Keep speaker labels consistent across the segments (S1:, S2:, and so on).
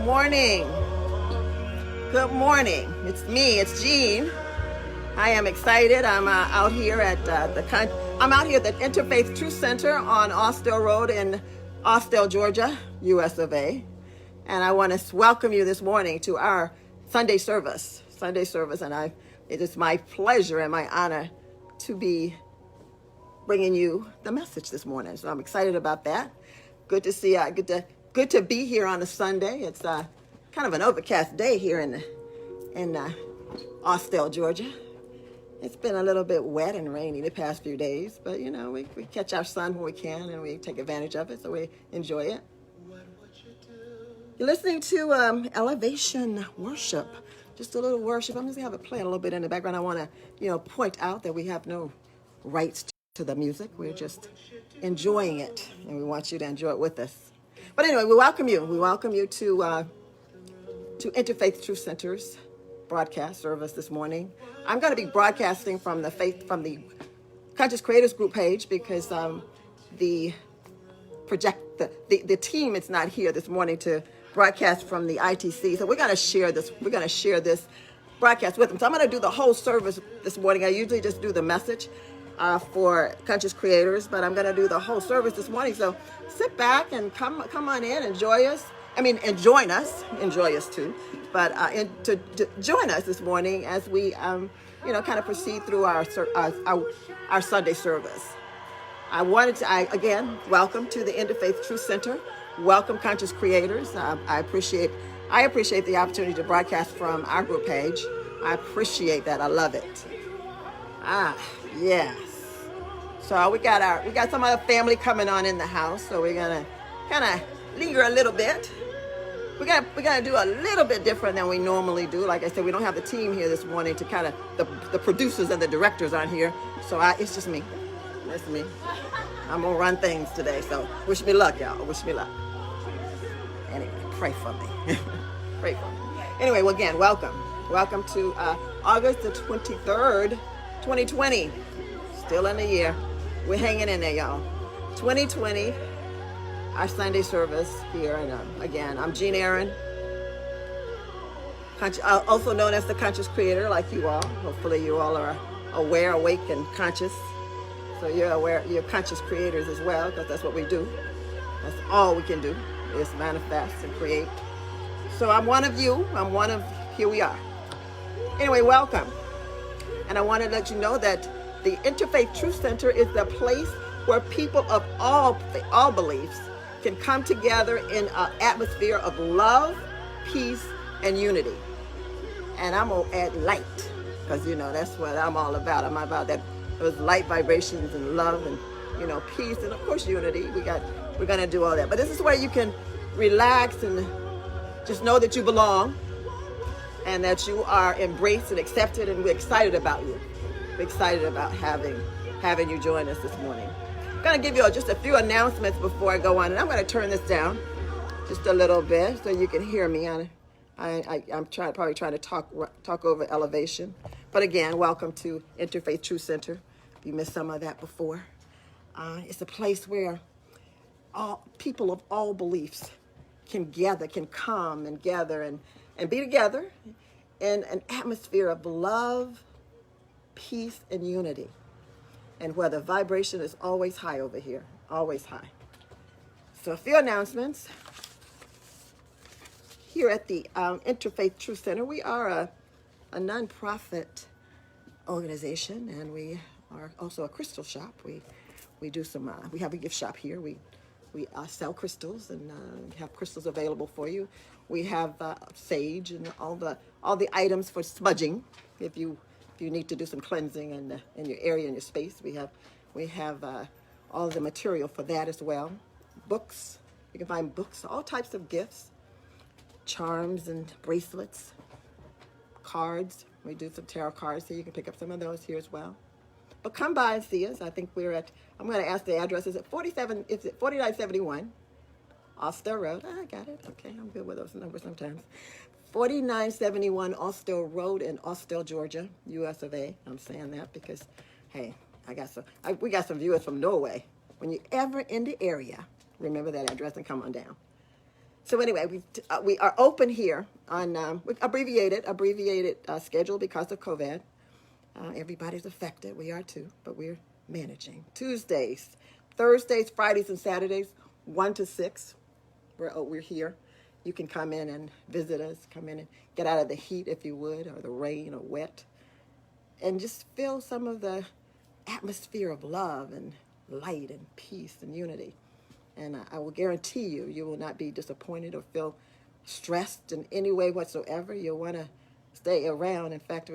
S1: morning. Good morning. It's me. It's Jean. I am excited. I'm out here at the Interfaith Truth Center on Austell Road in Austell, Georgia, U.S. of A. And I want to welcome you this morning to our Sunday service. And it is my pleasure and my honor to be bringing you the message this morning. So I'm excited about that. Good to see you. Good to be here on a Sunday. It's kind of an overcast day here in Austell, Georgia. It's been a little bit wet and rainy the past few days, but you know, we catch our sun when we can and we take advantage of it, so we enjoy it. You're listening to Elevation Worship. Just a little worship. I'm just gonna have it play a little bit in the background. I want to, point out that we have no rights to the music. We're just enjoying it, and we want you to enjoy it with us. But anyway, we welcome you. We welcome you to Interfaith Truth Center's broadcast service this morning. I'm going to be broadcasting from the Conscious Creators Group page because the team is not here this morning to broadcast from the ITC. So we're going to share this. We're going to share this broadcast with them. So I'm going to do the whole service this morning. I usually just do the message for Conscious Creators, but I'm going to do the whole service this morning. So sit back and come on in, enjoy us. And join us. Enjoy us too, but to join us this morning as we, kind of proceed through our Sunday service. I wanted to, again, welcome to the Interfaith Truth Center. Welcome, Conscious Creators. I appreciate the opportunity to broadcast from our group page. I appreciate that. I love it. Yes. So we got some other family coming on in the house. So we're gonna kind of linger a little bit. We're gonna do a little bit different than we normally do. Like I said, we don't have the team here this morning to kind of the producers and the directors aren't here. So it's just me. That's me. I'm gonna run things today. So wish me luck, y'all. Wish me luck. Anyway, pray for me. Pray for me. Anyway, well, again, welcome to August the 23rd, 2020. Still in the year. We're hanging in there, y'all. 2020. Our Sunday service here, and again, I'm Jean Aaron, also known as the Conscious Creator, like you all. Hopefully you all are aware, awake, and conscious. So you're aware, you're conscious creators as well, because that's what we do. That's all we can do, is manifest and create. So I'm one of you, here we are. Anyway, welcome. And I want to let you know that the Interfaith Truth Center is the place where people of all beliefs can come together in an atmosphere of love, peace, and unity. And I'm going to add light, because, that's what I'm all about. I'm about those light vibrations and love and, peace and, of course, unity. We're going to do all that. But this is where you can relax and just know that you belong and that you are embraced and accepted, and we're excited about you. We're excited about having you join us this morning. I'm going to give you just a few announcements before I go on, and I'm going to turn this down just a little bit so you can hear me. I'm probably trying to talk over elevation. But again, welcome to Interfaith Truth Center. If you missed some of that before, it's a place where all people of all beliefs can come and gather and be together in an atmosphere of love, peace, and unity. And where the vibration is always high over here, always high. So a few announcements. Here at the Interfaith Truth Center, we are a nonprofit organization, and we are also a crystal shop. We do some, we have a gift shop here. We sell crystals and have crystals available for you. We have sage and all the items for smudging. If you need to do some cleansing in your area, in your space, we have all the material for that as well. Books, you can find books, all types of gifts, charms and bracelets, cards. We do some tarot cards here. You can pick up some of those here as well. But come by and see us. I think I'm going to ask the address. Is it 4971 Austell Road? I got it. Okay, I'm good with those numbers sometimes. 4971 Austell Road in Austell, Georgia, U.S. of A. I'm saying that because, hey, we got some viewers from Norway. When you're ever in the area, remember that address and come on down. So anyway, we are open here on abbreviated schedule because of COVID. Everybody's affected. We are too, but we're managing. Tuesdays, Thursdays, Fridays, and Saturdays, 1 to 6. We're here. You can come in and visit us. Come in and get out of the heat if you would, or the rain or wet, and just feel some of the atmosphere of love and light and peace and unity. And I will guarantee you, you will not be disappointed or feel stressed in any way whatsoever. You'll want to stay around. In fact,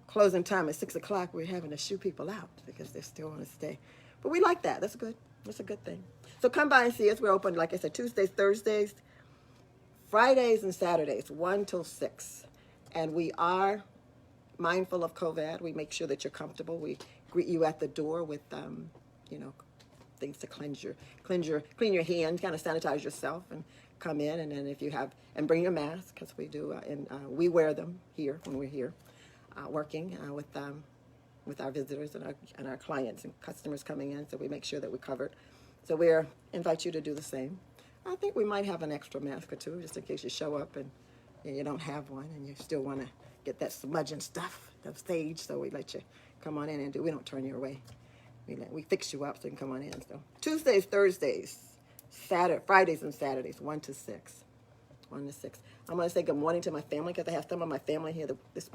S1: closing time at 6 o'clock. We're having to shoo people out because they still want to stay. But we like that. That's good. That's a good thing. So come by and see us. We're open, like I said, Tuesdays, Thursdays, Fridays, and Saturdays, 1 till 6. And we are mindful of COVID. We make sure that you're comfortable. We greet you at the door with, things to clean your hands, kind of sanitize yourself, and come in. And then if you have, and bring your mask, because we do, and we wear them here when we're here working with our visitors and our clients and customers coming in. So we make sure that we're covered. So we invite you to do the same. I think we might have an extra mask or two, just in case you show up and you don't have one and you still want to get that smudging stuff, that sage. So we let you come on in and we don't turn you away. We fix you up so you can come on in. So Tuesdays, Thursdays, Fridays, and Saturdays, 1 to 6. 1 to 6. I'm going to say good morning to my family because I have some of my family here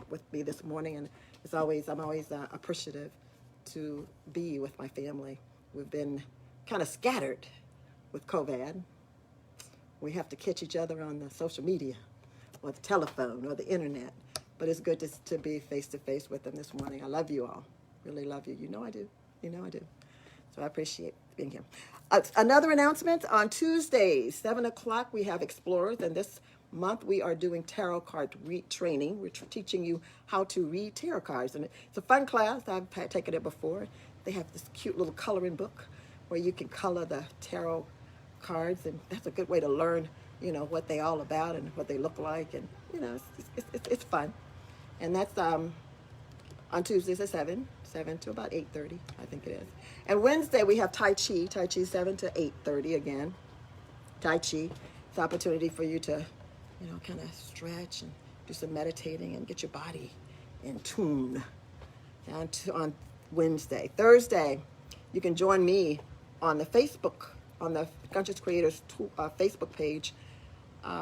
S1: with me this morning, and I'm always appreciative to be with my family. We've been kind of scattered with COVID. We have to catch each other on the social media or the telephone or the internet, but it's good to be face to face with them this morning. I love you all. Really love you. You know I do. You know I do. So I appreciate being here. Another announcement, on Tuesdays, 7 o'clock, we have Explorers, and this month we are doing tarot card training. We're teaching you how to read tarot cards, and it's a fun class. I've taken it before. They have this cute little coloring book where you can color the tarot cards, and that's a good way to learn, what they're all about and what they look like, and it's fun. And that's on Tuesdays at 7 to about 8:30, I think it is. And Wednesday we have Tai Chi 7 to 8:30 again. Tai Chi, it's an opportunity for you to, kind of stretch and do some meditating and get your body in tune on Wednesday. Thursday, you can join me on the Facebook, on the Conscious Creators Facebook page.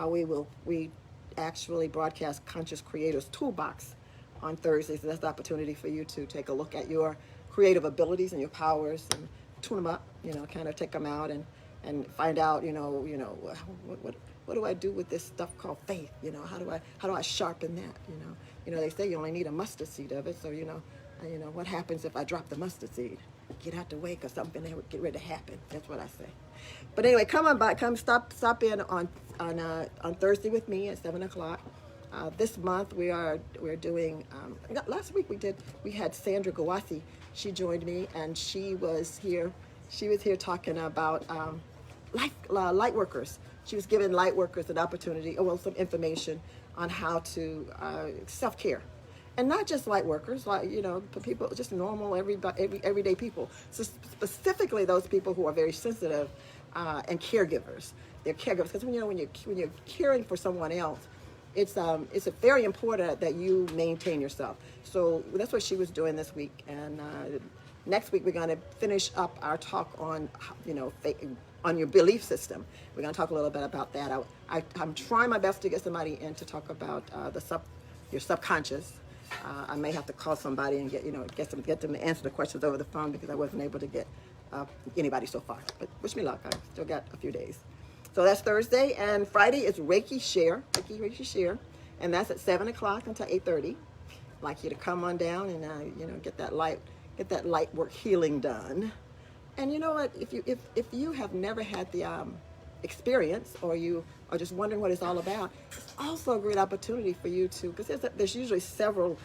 S1: We actually broadcast Conscious Creators Toolbox on Thursdays. So that's the opportunity for you to take a look at your creative abilities and your powers and tune them up, kind of take them out and find out, what do I do with this stuff called faith? How do I sharpen that? They say you only need a mustard seed of it. So, what happens if I drop the mustard seed? Get out the way, because something there would get ready to happen. That's what I say. But anyway, come on by, stop in on Thursday with me at 7 o'clock. This month we're doing, last week we had Sandra Gawasi. She joined me, and she was here talking about light workers. She was giving light workers an opportunity, some information on how to self-care. And not just light workers, people, just normal, everyday people. So specifically those people who are very sensitive and caregivers. They're caregivers, because when you're caring for someone else, it's very important that you maintain yourself. So that's what she was doing this week. And next week we're going to finish up our talk on on your belief system. We're going to talk a little bit about that. I'm trying my best to get somebody in to talk about your subconscious. I may have to call somebody and get them to answer the questions over the phone, because I wasn't able to get anybody so far. But wish me luck. I still got a few days. So that's Thursday, and Friday is Reiki Share, and that's at 7 o'clock until 8:30. I'd like you to come on down and get that light work healing done. And you know what? If you have never had the experience, or you are just wondering what it's all about, it's also a great opportunity for you to, because there's usually several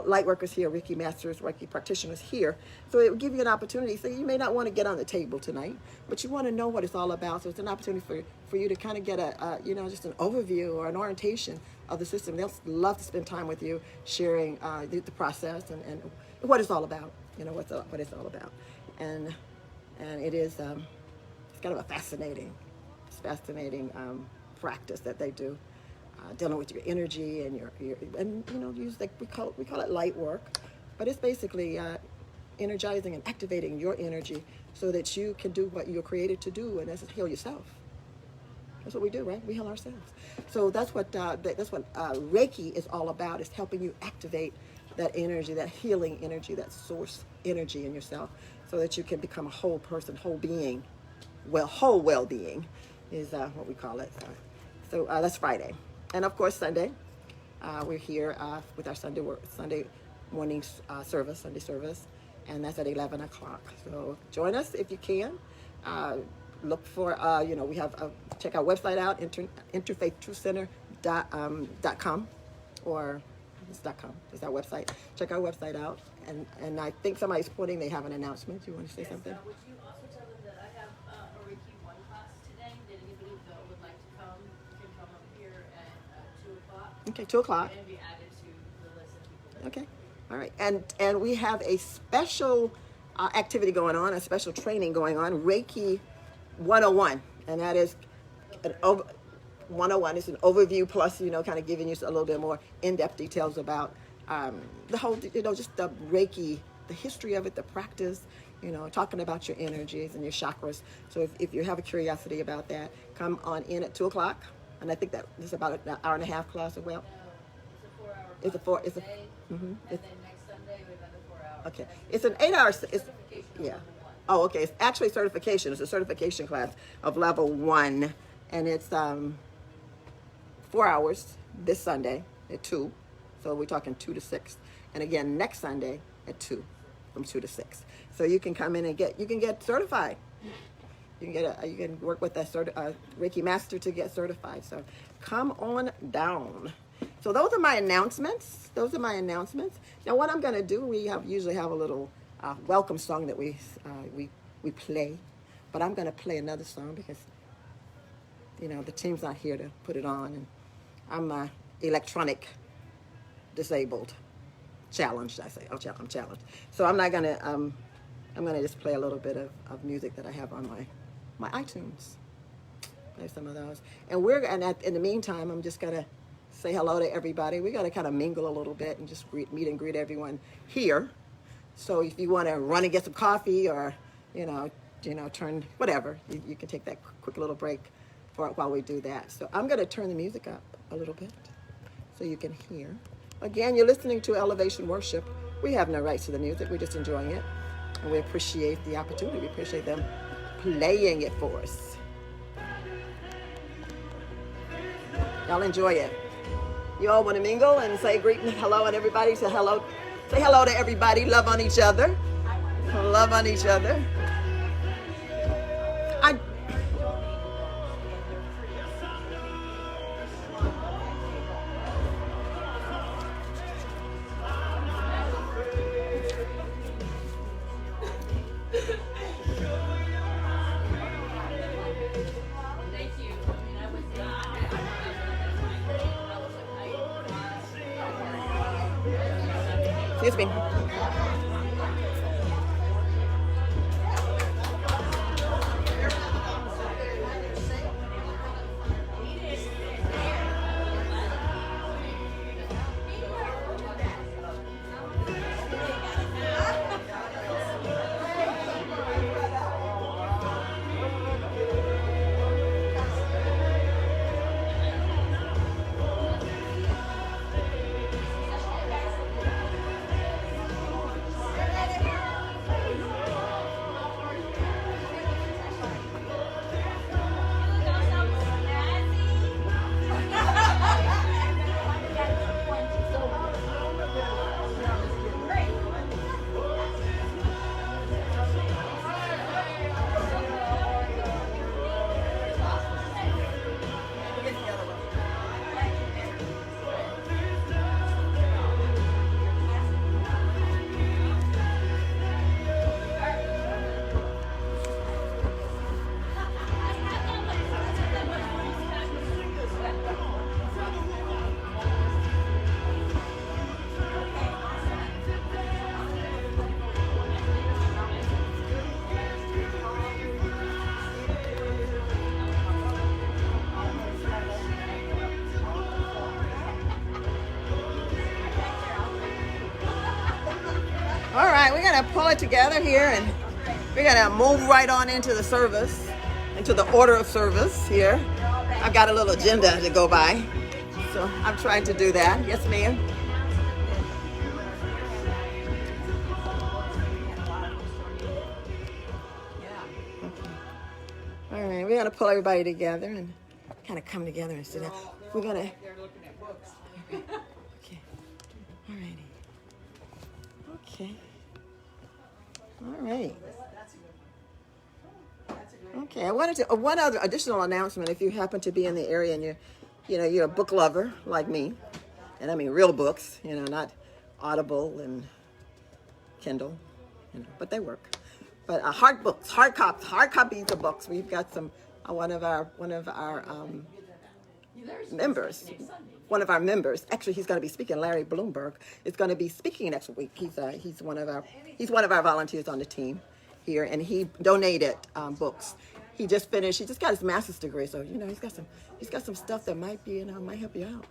S1: light workers here, Reiki masters, Reiki practitioners here. So it will give you an opportunity. So you may not want to get on the table tonight, but you want to know what it's all about. So it's an opportunity for you to kind of get just an overview or an orientation of the system. They'll love to spend time with you, sharing the process and what it's all about. What it's all about. And it is it's kind of a fascinating practice that they do, dealing with your energy and your and use like we call it light work, but it's basically energizing and activating your energy so that you can do what you're created to do, and that's heal yourself. That's what we do, right? We heal ourselves. So that's what Reiki is all about. Is helping you activate that energy, that healing energy, that source energy in yourself, so that you can become a whole person, whole being. Whole well-being is what we call it. So that's Friday, and of course Sunday, we're here with our Sunday morning service, Sunday service, and that's at 11 o'clock. So join us if you can. Look for, we have, check our website out, interfaithtruthcenter.com, or it's .com, it's our website. Check our website out. And I think somebody's pointing, they have an announcement. You want to say something?
S2: Would you also tell them that I have a Reiki 1 class today, that anybody that would like to come can come up here at 2 o'clock.
S1: Okay, 2 o'clock.
S2: And be added to the list of people.
S1: Okay, all right. And we have a special activity going on, a special training going on, Reiki 101, and that is 101 is an overview plus, kind of giving you a little bit more in-depth details about the whole, just the Reiki, the history of it, the practice, talking about your energies and your chakras. So if you have a curiosity about that, come on in at 2 o'clock, and I think that this is about an hour and a half class as well.
S2: No, it's a 4-hour class today, and then next Sunday we have another 4 hours.
S1: Okay, it's an 8 hour. Yeah.
S2: Level 1.
S1: Oh, okay. It's actually certification. It's a certification class of level 1, and it's 4 hours this Sunday at 2. So we're talking 2 to 6, and again next Sunday at 2, from 2 to 6. So you can come in and get certified. You can work with a Reiki master to get certified. So come on down. So those are my announcements. Now what I'm going to do, we usually have a little welcome song that we play, but I'm going to play another song because the team's not here to put it on, and I'm electronic disabled, challenged. I'm challenged, so I'm not gonna I'm gonna just play a little bit of music that I have on my iTunes. Play some of those, and in the meantime, I'm just gonna say hello to everybody. We gotta kind of mingle a little bit and just meet and greet everyone here. So if you want to run and get some coffee, or turn whatever, you can take that quick little break while we do that. So I'm going to turn the music up a little bit so you can hear. Again, you're listening to Elevation Worship. We have no rights to the music. We're just enjoying it, and we appreciate the opportunity. We appreciate them playing it for us. Y'all enjoy it. You all want to mingle and say hello, and everybody say hello. Say hello to everybody. Love on each other. Love on each other. Excuse me. right, we're gonna pull it together here, and we're gonna move right on into the service, into the order of service here. I've got a little agenda to go by, so I'm trying to do that. Yes, ma'am. All right, we're gonna pull everybody together and kind of come together and sit down. We're gonna. Okay. All righty. Okay. All right. Okay. I wanted to one other additional announcement. If you happen to be in the area and you're a book lover like me, and I mean real books, not Audible and Kindle, but they work. But hard books, hard copies of books. We've got some. One of our members. One of our members. Actually, he's going to be speaking. Larry Bloomberg is going to be speaking next week. He's one of our volunteers on the team here, and he donated books. He just finished. He just got his master's degree, so he's got some stuff that might help you out.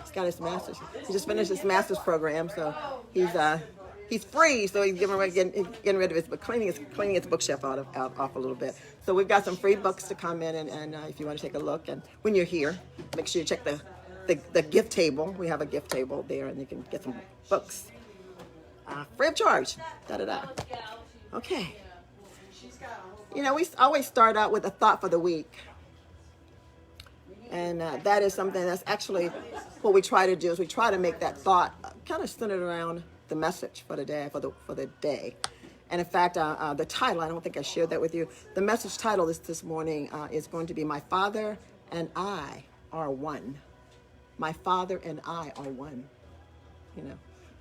S1: He's got his master's. He just finished his master's program, so he's free, so he's getting rid of his book, cleaning his bookshelf off a little bit. So we've got some free books to come in, and if you want to take a look, and when you're here, make sure you check the gift table. We have a gift table there, and you can get some books free of charge. Okay. We always start out with a thought for the week, and that is something that's actually what we try to do. Is we try to make that thought kind of centered around the message for the day, and in fact, the title, I don't think I shared that with you. The message title this morning is going to be "My Father and I Are One." My Father and I are one.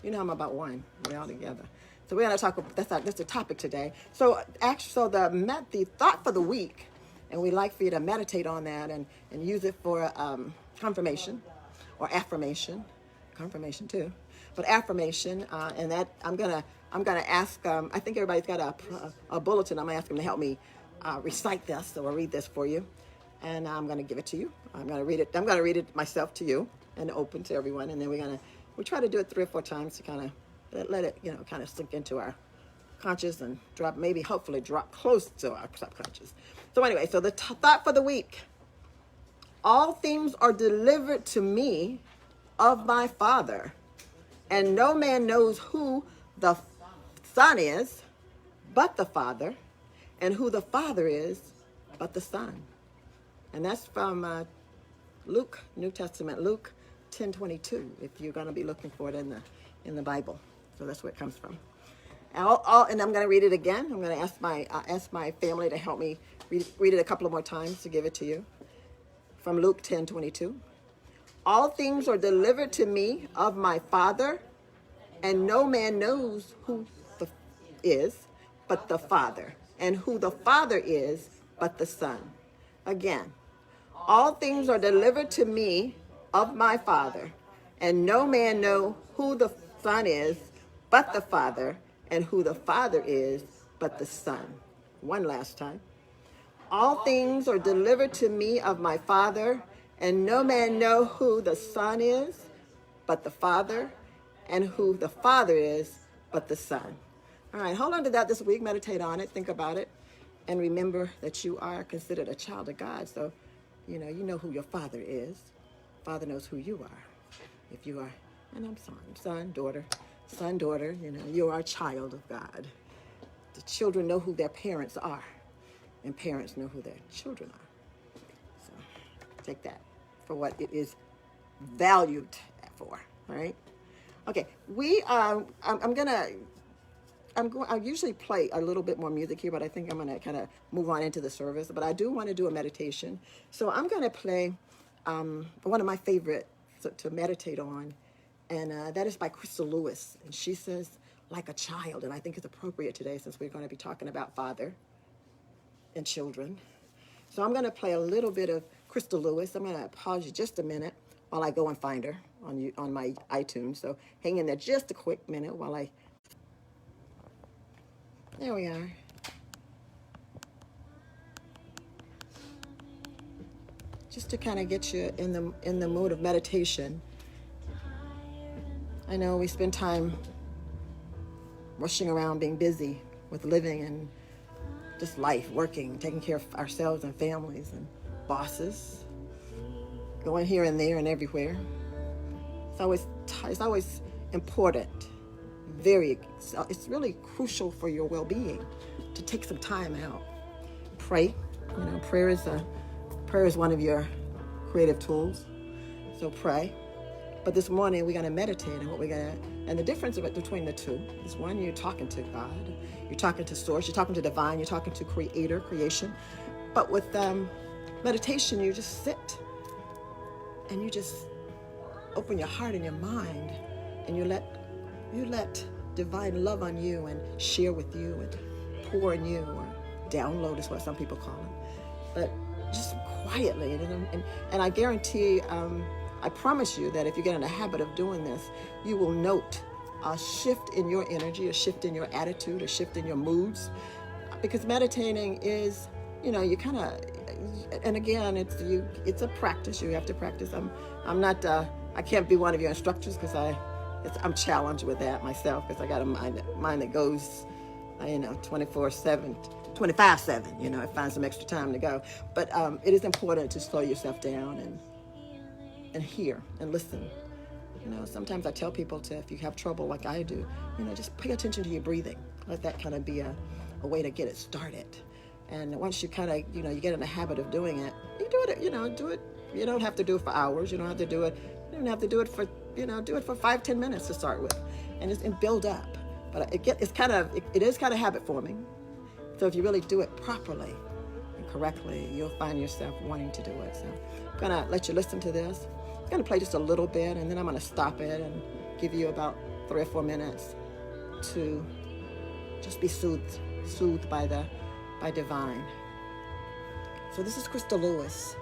S1: I'm about one. We're all together. So we're going to talk about that's the topic today. So the thought for the week, and we'd like for you to meditate on that and use it for confirmation or affirmation, confirmation too. But affirmation, and that I'm gonna ask. I think everybody's got a bulletin. I'm gonna ask them to help me recite this, or read this for you, and I'm gonna give it to you. I'm gonna read it. I'm gonna read it myself to you and open to everyone, and then we try to do it 3 or 4 times to kind of let it kind of sink into our conscious and hopefully drop close to our subconscious. So anyway, so the thought for the week: all things are delivered to me of my Father. And no man knows who the Son is but the Father, and who the Father is but the Son. And that's from Luke, New Testament, Luke 10:22, if you're going to be looking for it in the Bible. So that's where it comes from. And I'm going to read it again. I'm going to ask my family to help me read it a couple of more times to give it to you. From Luke 10:22. All things are delivered to me of my Father, and no man knows who is but the Father, and who the Father is but the Son. Again, all things are delivered to me of my Father, and no man know who the Son is but the Father, and who the Father is but the Son. One last time. All things are delivered to me of my Father, and no man know who the Son is but the Father, and who the Father is but the Son. All right, hold on to that this week. Meditate on it. Think about it. And remember that you are considered a child of God. So, you know who your Father is. Father knows who you are. If you are, and I'm son, daughter, you are a child of God. The children know who their parents are, and parents know who their children are. So take that for what it is valued for, all right? Okay, I usually play a little bit more music here, but I think I'm going to kind of move on into the service. But I do want to do a meditation. So I'm going to play one of my favorite to meditate on, and that is by Crystal Lewis. And she says, "Like a child," and I think it's appropriate today since we're going to be talking about father and children. So I'm going to play a little bit of Crystal Lewis. I'm going to pause you just a minute while I go and find her on my iTunes. So hang in there just a quick minute while I... There we are. Just to kind of get you in the mood of meditation. I know we spend time rushing around, being busy with living and just life, working, taking care of ourselves and families and bosses, going here and there and everywhere. It's always important. It's really crucial for your well-being to take some time out. Pray. Prayer is one of your creative tools. So pray. But this morning we're going to meditate on and the difference between the two is, one, you're talking to God, you're talking to Source, you're talking to Divine, you're talking to Creator, creation. But with meditation, you just sit and you just open your heart and your mind, and you let Divine love on you and share with you and pour in you, or download is what some people call it. But just quietly, and I guarantee, I promise you that if you get in the habit of doing this, you will note a shift in your energy, a shift in your attitude, a shift in your moods. Because meditating is, you kind of, and again, it's a practice. You have to practice. I'm not, I can't be one of your instructors because I'm challenged with that myself, because I got a mind that goes, 24/7, 25/7. I find some extra time to go. But it is important to slow yourself down and hear and listen. Sometimes I tell people if you have trouble like I do, just pay attention to your breathing. Let that kind of be a way to get it started. And once you kind of, you get in the habit of doing it, you do it. You don't have to do it for hours. You don't have to do it. You don't have to do it for, do it for 5-10 minutes to start with, and build up. But it is kind of habit forming. So if you really do it properly and correctly, you'll find yourself wanting to do it. So I'm gonna let you listen to this. I'm gonna play just a little bit, and then I'm gonna stop it and give you about 3 or 4 minutes to just be soothed by Divine. So this is Crystal Lewis.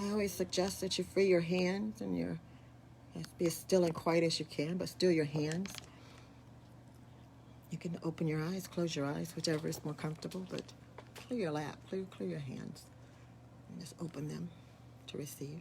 S1: I always suggest that you free your hands and be as still and quiet as you can, but still your hands. You can open your eyes, close your eyes, whichever is more comfortable, but clear your lap, clear your hands, and just open them to receive.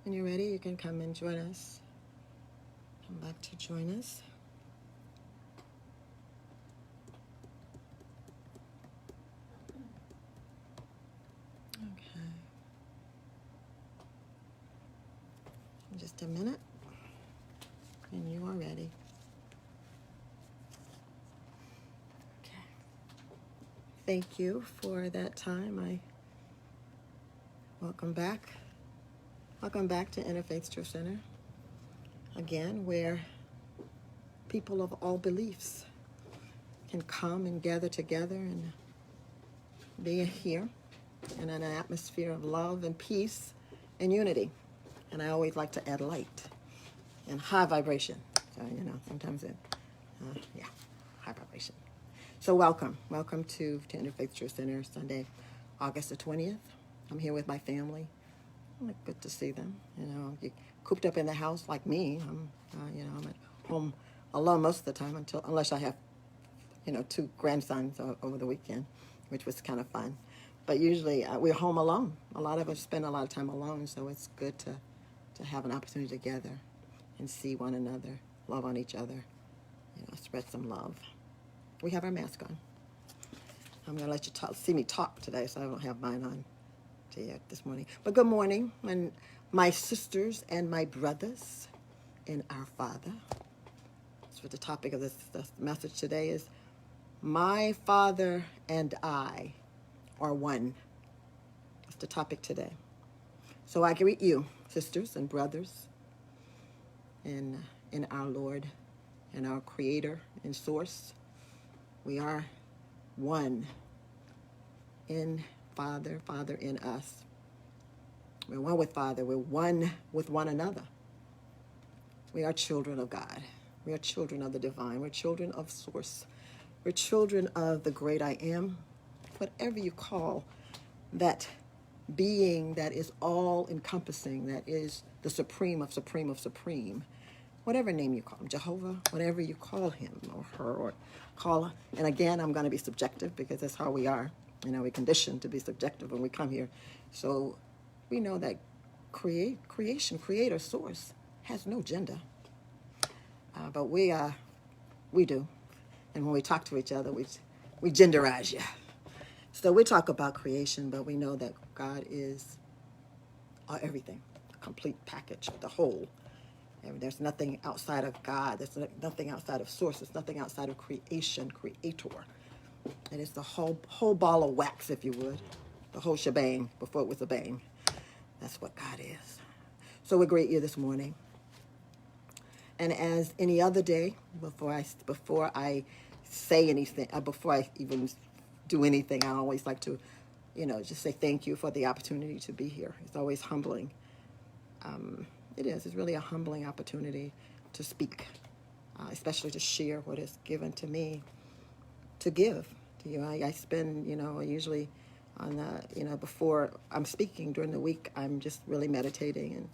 S1: When you're ready, you can come and join us. Come back to join us. Okay. In just a minute, and you are ready. Okay. Thank you for that time. Welcome back. Welcome back to Interfaith Truth Center. Again, where people of all beliefs can come and gather together and be here in an atmosphere of love and peace and unity. And I always like to add light and high vibration. So, sometimes high vibration. So welcome to Interfaith Truth Center, Sunday, August the 20th. I'm here with my family. Good to see them. You cooped up in the house like me. I'm at home alone most of the time unless I have, 2 grandsons over the weekend, which was kind of fun. But usually we're home alone. A lot of us spend a lot of time alone, so it's good to have an opportunity to gather and see one another, love on each other, spread some love. We have our mask on. I'm going to let you see me talk today, so I don't have mine on this morning. But good morning, and my sisters and my brothers in our Father. That's what the topic of this message today is. My Father and I are one. That's the topic today. So I greet you, sisters and brothers, in our Lord and our Creator and Source. We are one in Father, Father in us. We're one with Father. We're one with one another. We are children of God. We are children of the divine. We're children of Source. We're children of the great I am. Whatever you call that being that is all-encompassing, that is the supreme of supreme of supreme, whatever name you call him, Jehovah, whatever you call him or her or call her. And again, I'm going to be subjective because that's how we are. We're conditioned to be subjective when we come here. So we know that creation, creator, source has no gender. But we do. And when we talk to each other, we genderize you. So we talk about creation, but we know that God is everything, a complete package, the whole. And there's nothing outside of God. There's nothing outside of source. There's nothing outside of creation, creator. And it's the whole ball of wax, if you would, the whole shebang before it was a bang. That's what God is. So we greet you this morning. And as any other day, before I say anything, before I even do anything, I always like to, just say thank you for the opportunity to be here. It's always humbling. It is. It's really a humbling opportunity to speak, especially to share what is given to me to give to you. I spend, usually on the, before I'm speaking during the week, I'm just really meditating and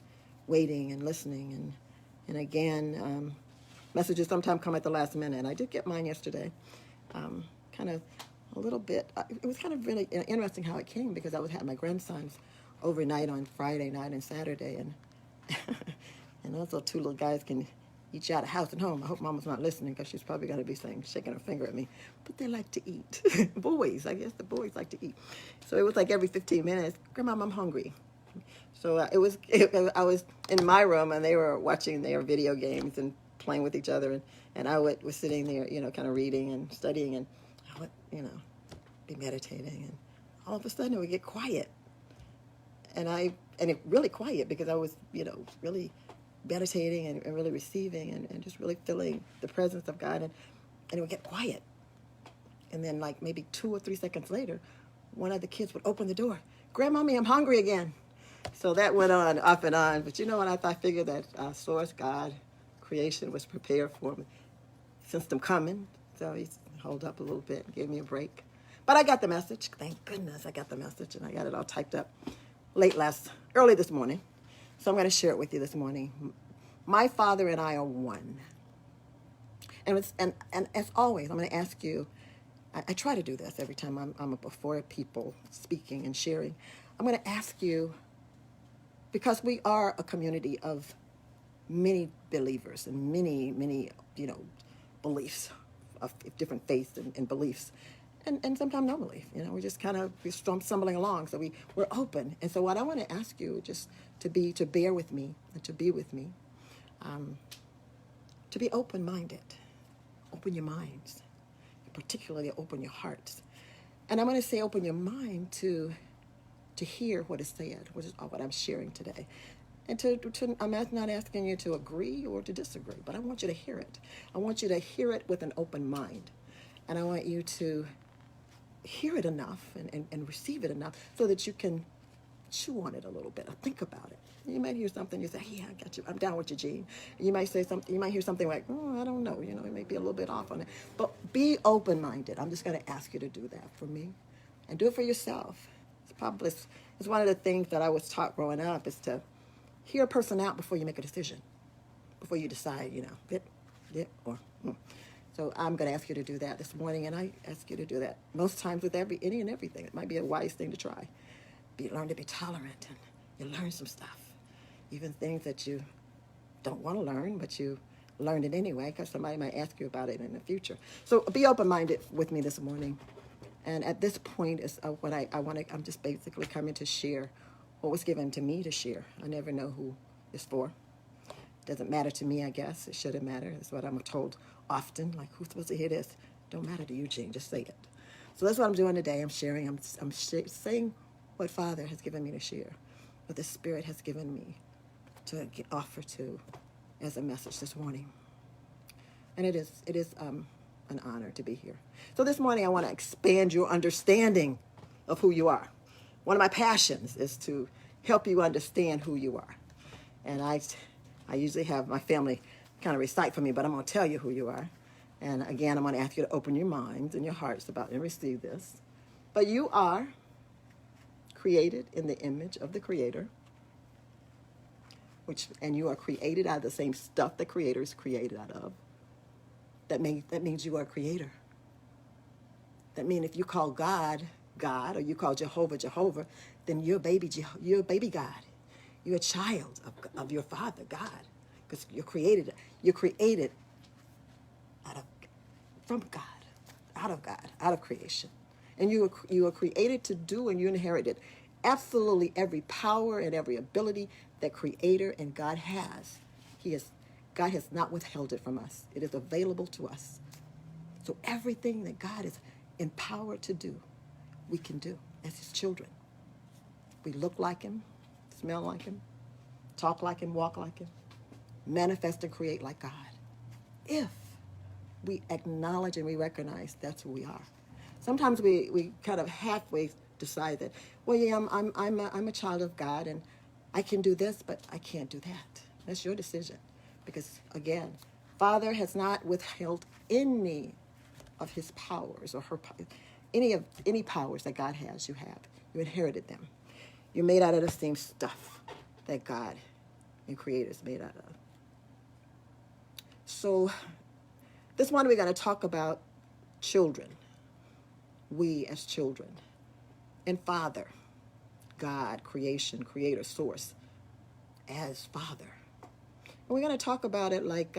S1: waiting and listening. And again, messages sometimes come at the last minute. I did get mine yesterday, kind of a little bit. It was kind of really interesting how it came because I had my grandsons overnight on Friday night and Saturday. And and those little 2 little guys can eat you out of house and home. I hope Mama's not listening because she's probably going to be shaking her finger at me. But they like to eat. Boys, I guess the boys like to eat. So it was like every 15 minutes, Grandma, I'm hungry. So I was in my room and they were watching their video games and playing with each other. And I was sitting there, kind of reading and studying. And I would, be meditating. And all of a sudden it would get quiet. And it really quiet because I was, really meditating and really receiving and just really feeling the presence of God, and it would get quiet. And then like maybe 2 or 3 seconds later, one of the kids would open the door. Grandmommy, I'm hungry again. So that went on, off and on. But I figured that Source, God, creation was prepared for me. Sensed them coming. So he held up a little bit and gave me a break. But I got the message. Thank goodness I got the message, and I got it all typed up early this morning. So I'm going to share it with you this morning. My Father and I are one. And as always, I'm going to ask you, I try to do this every time I'm before people speaking and sharing. I'm going to ask you because we are a community of many believers and many, beliefs of different faiths and beliefs. And sometimes no belief, we're just kind of stumbling along. So we're open. And so what I want to ask you just to bear with me and to be with me, to be open-minded. Open your minds, particularly open your hearts. And I'm going to say open your mind to hear what is said, which is what I'm sharing today. And I'm not asking you to agree or to disagree, but I want you to hear it. I want you to hear it with an open mind. And I want you to hear it enough and receive it enough so that you can chew on it a little bit or think about it. You might hear something, you say, yeah, I got you. I'm down with you, Gene. And you might say something, you might hear something like, I don't know, it may be a little bit off on it. But be open-minded. I'm just going to ask you to do that for me. And do it for yourself. It's one of the things that I was taught growing up is to hear a person out before you make a decision. Before you decide, or. So I'm going to ask you to do that this morning, and I ask you to do that most times with any and everything. It might be a wise thing to try. Learn to be tolerant, and you learn some stuff. Even things that you don't want to learn, but you learned it anyway because somebody might ask you about it in the future. So be open-minded with me this morning. And at this point is what I'm just basically coming to share what was given to me to share. I never know who it's for. Doesn't matter to me, I guess. It shouldn't matter. That's what I'm told often. Like, who's supposed to hear this? Don't matter to you, Gene. Just say it. So that's what I'm doing today. I'm sharing. I'm saying what Father has given me to share, what the Spirit has given me to offer to as a message this morning. And it is an honor to be here. So this morning I want to expand your understanding of who you are. One of my passions is to help you understand who you are. And I usually have my family kind of recite for me, but I'm going to tell you who you are. And again, I'm going to ask you to open your minds and your hearts about and receive this. But you are created in the image of the Creator, and you are created out of the same stuff the Creator is created out of. That means you are a creator. That means if you call God, God, or you call Jehovah, Jehovah, then you're a baby God. You're a child of your Father, God, because you're created from God, out of creation. And you are created to do, and you inherited absolutely every power and every ability that Creator and God has. God has not withheld it from us. It is available to us. So everything that God is empowered to do, we can do as His children. We look like Him, smell like Him, talk like Him, walk like Him, manifest and create like God. If we acknowledge and we recognize that's who we are. Sometimes we kind of halfway decide that, well, yeah, I'm a child of God and I can do this, but I can't do that. That's your decision. Because again, Father has not withheld any of His powers or any powers that God has. You have. You inherited them. You're made out of the same stuff that God and Creator is made out of. So this morning we're going to talk about children. We as children. And Father, God, creation, Creator, source, as Father. And we're going to talk about it like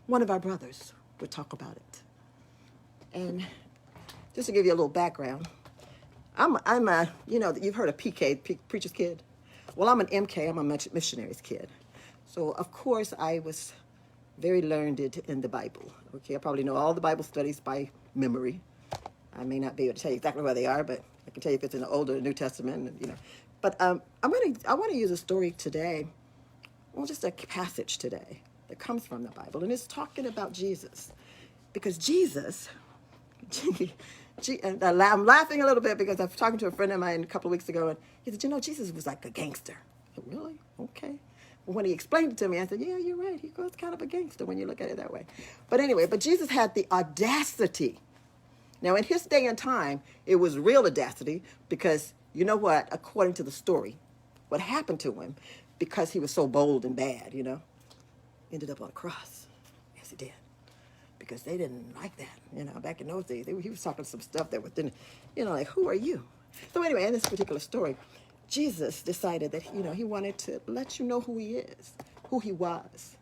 S1: one of our brothers would talk about it. And just to give you a little background, I'm a, you've heard of PK, Preacher's Kid. Well, I'm an MK, I'm a missionary's kid. So, of course, I was very learned in the Bible. Okay, I probably know all the Bible studies by memory. I may not be able to tell you exactly where they are, but I can tell you if it's in the Old or the New Testament, But I want to use a story today, just a passage today that comes from the Bible, and it's talking about Jesus. Because Jesus, and I'm laughing a little bit because I was talking to a friend of mine a couple of weeks ago, and he said, Jesus was like a gangster. I said, really? Okay. Well, when he explained it to me, I said, yeah, you're right. He was kind of a gangster when you look at it that way. But anyway, Jesus had the audacity. Now, in his day and time, it was real audacity because, you know what, according to the story, what happened to him, because he was so bold and bad, ended up on a cross. Yes, he did. because they didn't like that. Back in those days, he was talking some stuff that was, like, who are you? So anyway, in this particular story, Jesus decided that, he wanted to let you know who he is, who he was,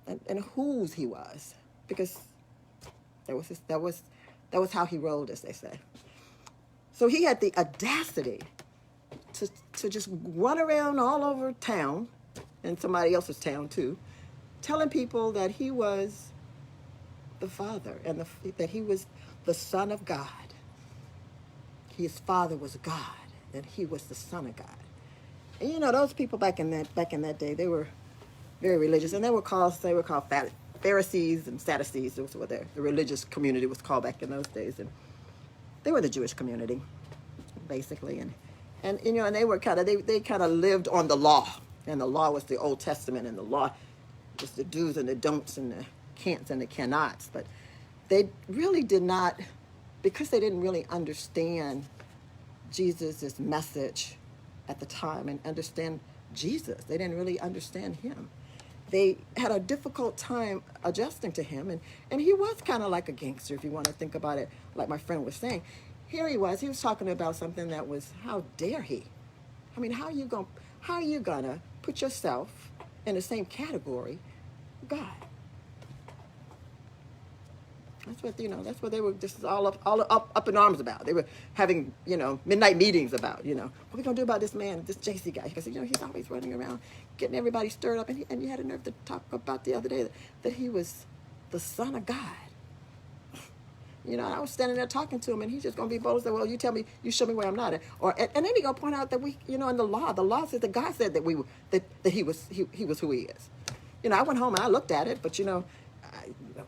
S1: and whose he was, because that was how he rolled, as they say. So he had the audacity to just run around all over town, and somebody else's town too, telling people that he was the Father, and that he was the Son of God. His Father was God, and he was the Son of God. And those people back in that day, they were very religious, and they were called Pharisees and Sadducees. Those were the religious community was called back in those days, and they were the Jewish community, basically, and they were they kind of lived on the law, and the law was the Old Testament, and the law was the do's and the don'ts and the can'ts and the cannots. But they really did not, because they didn't really understand Jesus' message at the time and understand Jesus. They didn't really understand him. They had a difficult time adjusting to him, and he was kind of like a gangster, if you want to think about it, like my friend was saying. Here he was talking about something that was, how dare he? I mean, how are you gonna put yourself in the same category with God? That's what they were just all up in arms about. They were having, midnight meetings about, what are we going to do about this man, this JC guy? Because, he's always running around getting everybody stirred up. And you had a nerve to talk about the other day that he was the Son of God. I was standing there talking to him, and he's just going to be bold and say, well, you show me where I'm not at. And then he going to point out that we, in the law says that God said that he was who he is. I went home and I looked at it, but,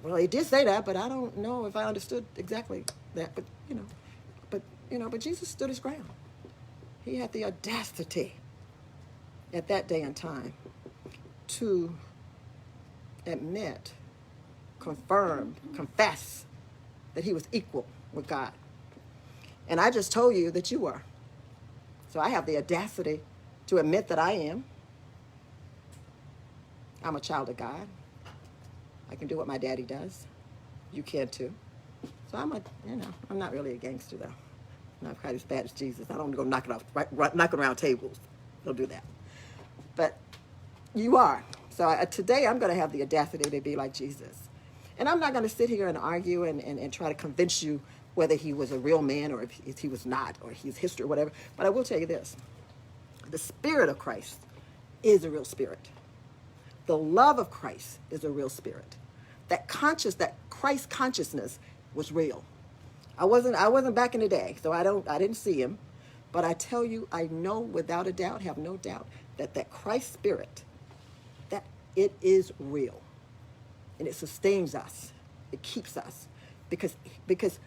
S1: well, he did say that, but I don't know if I understood exactly that. But Jesus stood his ground. He had the audacity at that day and time to admit, confirm, confess that he was equal with God. And I just told you that you were. So I have the audacity to admit that I am. I'm a child of God. I can do what my daddy does. You can too. So I'm not really a gangster though. I'm not quite as bad as Jesus. I don't go knocking around tables. Don't do that. But you are. So today I'm going to have the audacity to be like Jesus. And I'm not going to sit here and argue and try to convince you whether he was a real man or if he was not, or he's history or whatever. But I will tell you this. The Spirit of Christ is a real spirit. The love of Christ is a real spirit. That Christ consciousness was real. I wasn't back in the day, so I didn't see him, but I tell you, I know without a doubt, have no doubt, that Christ spirit, that it is real, and it sustains us, it keeps us, because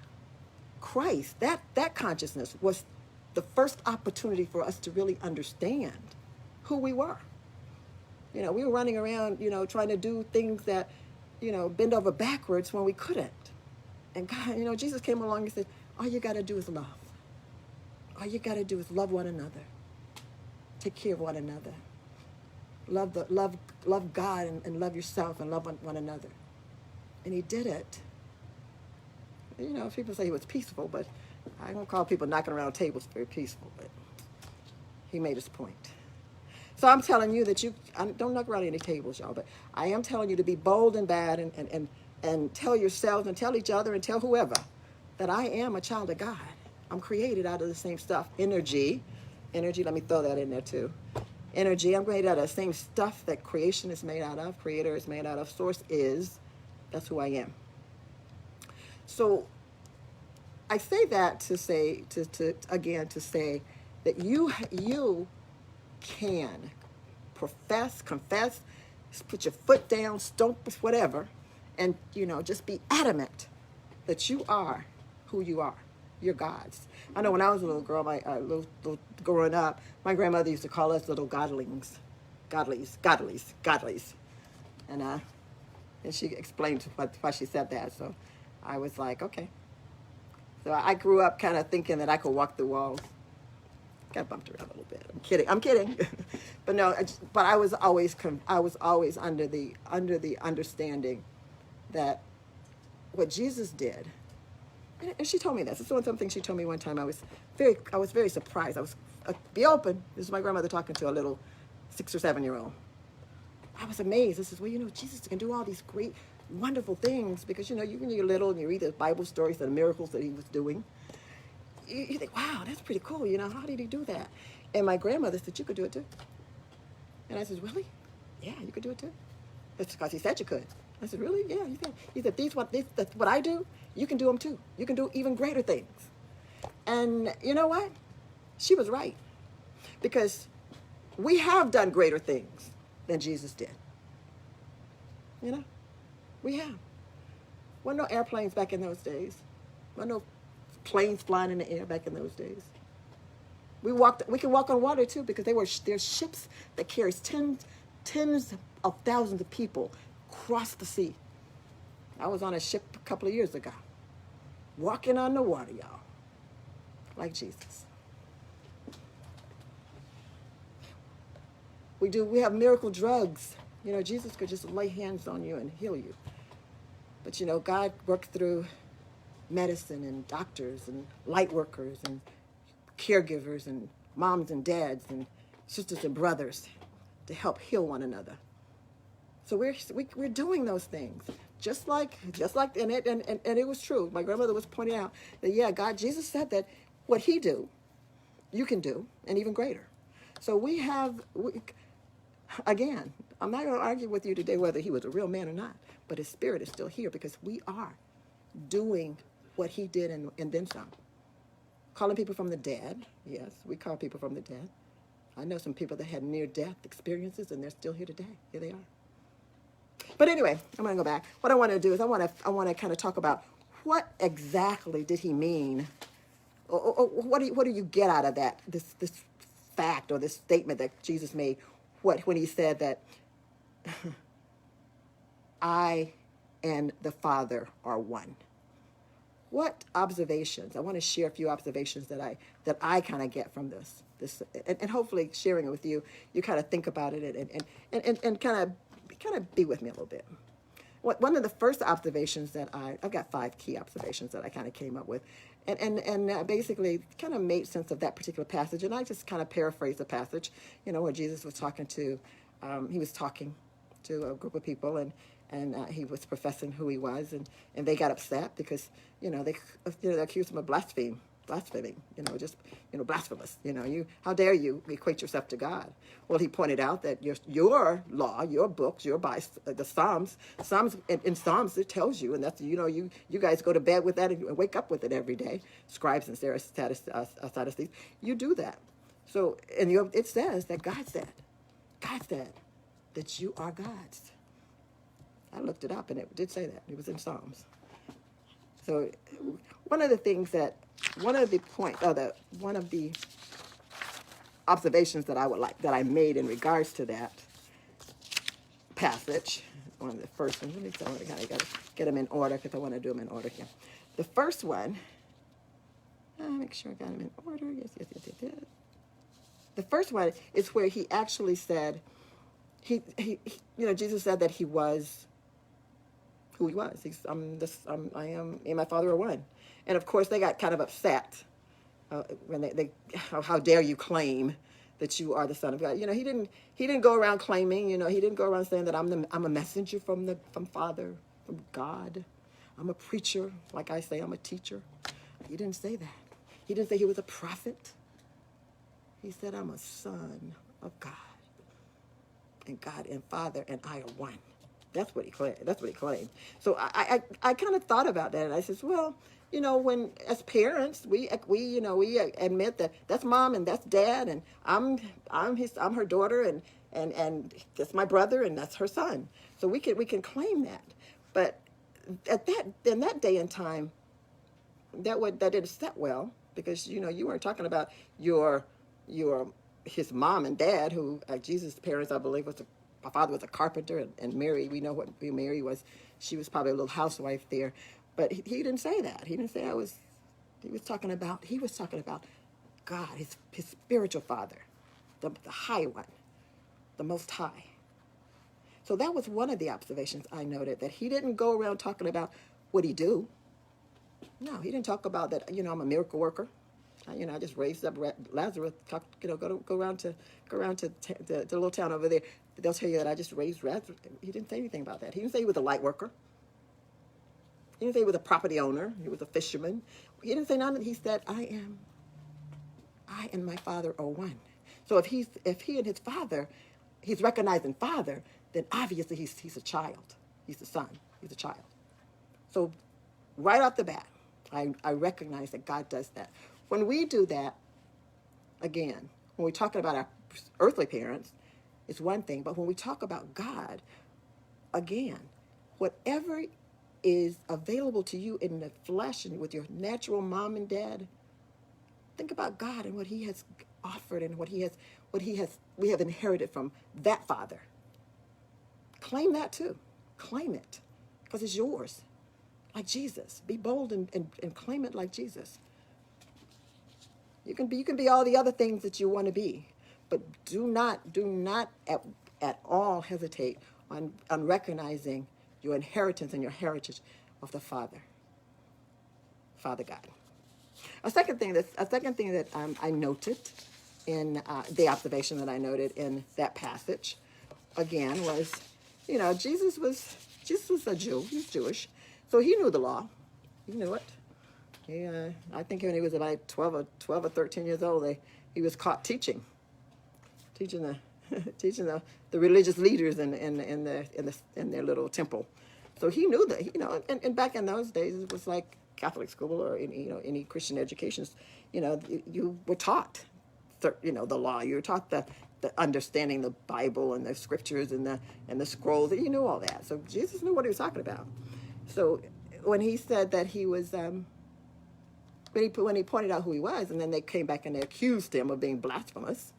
S1: Christ, that consciousness was the first opportunity for us to really understand who we were. We were running around, trying to do things that, bend over backwards when we couldn't. And God, Jesus came along and said, all you got to do is love. All you got to do is love one another. Take care of one another. Love God and love yourself and love one another. And he did it. People say he was peaceful, but I don't call people knocking around tables very peaceful, but he made his point. So I'm telling you that I don't knock around any tables, y'all, but I am telling you to be bold and bad and tell yourselves and tell each other and tell whoever that I am a child of God. I'm created out of the same stuff. Energy, let me throw that in there too. Energy, I'm created out of the same stuff that creation is made out of, creator is made out of, source is. That's who I am. So I say that to say, to say that you can profess, confess, put your foot down, stomp, whatever, and just be adamant that you are who you are. You're God's. I know when I was a little girl, growing up, my grandmother used to call us little godlings, and she explained why she said that. So I was like, okay. So I grew up kind of thinking that I could walk the walls. Got bumped around a little bit. I'm kidding. But no, but I was always under the understanding that what Jesus did, and she told me this. It's one something she told me one time. I was very surprised. I was be open. This is my grandmother talking to a little 6 or 7-year-old. I was amazed. I says, well, Jesus can do all these great, wonderful things because when you're little and you read the Bible stories and the miracles that he was doing, you think, wow, that's pretty cool. How did he do that? And my grandmother said, you could do it too. And I said, really? Yeah, you could do it too. That's because he said you could. I said, really? Yeah, you can. He said, that's what I do, you can do them too. You can do even greater things. And you know what? She was right. Because we have done greater things than Jesus did. We have. Wasn't no airplanes back in those days. Wasn't no planes flying in the air back in those days. We can walk on water too because there's ships that carries tens of thousands of people across the sea. I was on a ship a couple of years ago, walking on the water, y'all, like Jesus. We have miracle drugs. Jesus could just lay hands on you and heal you. But God worked through medicine and doctors and light workers and caregivers and moms and dads and sisters and brothers to help heal one another. So we're doing those things, just like and it was true. My grandmother was pointing out that Jesus said that what he do, you can do, and even greater. So again, I'm not going to argue with you today whether he was a real man or not, but his spirit is still here because we are doing what he did and then some. Calling people from the dead. Yes, we call people from the dead. I know some people that had near-death experiences and they're still here today. Here they are. But anyway, I'm going to go back. What I want to do is I want to kind of talk about what exactly did he mean, or what do you get out of that, this fact or this statement that Jesus made when he said that I and the Father are one. What observations? I want to share a few observations that I kind of get from this and hopefully sharing it with you. You kind of think about it and kind of be with me a little bit. One of the first observations that I've got 5 key observations that I kind of came up with, and basically kind of made sense of that particular passage. And I just kind of paraphrase the passage, where Jesus was talking to a group of people and he was professing who he was, and they got upset because they accused him of blaspheming, blasphemous. How dare you equate yourself to God? Well, he pointed out that your law, your books, the Psalms in Psalms it tells you, and that's you guys go to bed with that and wake up with it every day. Scribes and Sadducees, you do that. So it says that God said that you are God's. I looked it up and it did say that. It was in Psalms. So one of the observations that I made in regards to that passage, one of the first ones, let me tell you, I got to get them in order because I want to do them in order here. The first one, make sure I got them in order. Yes. The first one is where he actually said, Jesus said that he was who he was. I am, and my Father are one. And of course, they got kind of upset when they how dare you claim that you are the Son of God? He didn't go around claiming. He didn't go around saying that I'm a messenger from Father, from God. I'm a preacher, like I say, I'm a teacher. He didn't say that. He didn't say he was a prophet. He said, I'm a son of God. And God and Father and I are one. That's what he claimed. So I kind of thought about that, and I said, well, when as parents we admit that that's mom and that's dad, and I'm her daughter, and that's my brother and that's her son. So we can claim that. But in that day and time, that didn't set well, because you weren't talking about his mom and dad, who Jesus' parents, I believe, my father was a carpenter, and Mary, we know what Mary was. She was probably a little housewife there, but he didn't say that. He didn't say He was talking about God, his spiritual father, the high one, the most high. So that was one of the observations I noted, that he didn't go around talking about what'd he do? No, he didn't talk about that. I'm a miracle worker. I just raised up Lazarus. Go around to the little town over there. They'll tell you that I just raised Lazarus. He didn't say anything about that. He didn't say he was a light worker. He didn't say he was a property owner. He was a fisherman. He didn't say none of it. He said, I and my Father are one. So if he and his Father, he's recognizing Father, then obviously he's a child. He's a son. He's a child. So right off the bat, I recognize that God does that. When we do that, again, when we're talking about our earthly parents, it's one thing. But when we talk about God, again, whatever is available to you in the flesh and with your natural mom and dad, think about God and what he has offered and what we have inherited from that Father. Claim that too. Claim it, because it's yours. Like Jesus. Be bold and claim it like Jesus. You can be all the other things that you want to be, but do not at all hesitate on recognizing your inheritance and your heritage of the Father God. A second thing that I noted in the observation that I noted in that passage, again, was, Jesus was a Jew. He's Jewish, so he knew the law. He knew it. I think when he was about 12 or 13 years old, he was caught teaching the the religious leaders in their little temple. So he knew that, and back in those days, it was like Catholic school or any Christian educations. You were taught, the law. You were taught the understanding the Bible and the scriptures and the scrolls. You knew all that. So Jesus knew what he was talking about. So when he said that he was, when he pointed out who he was, and then they came back and they accused him of being blasphemous,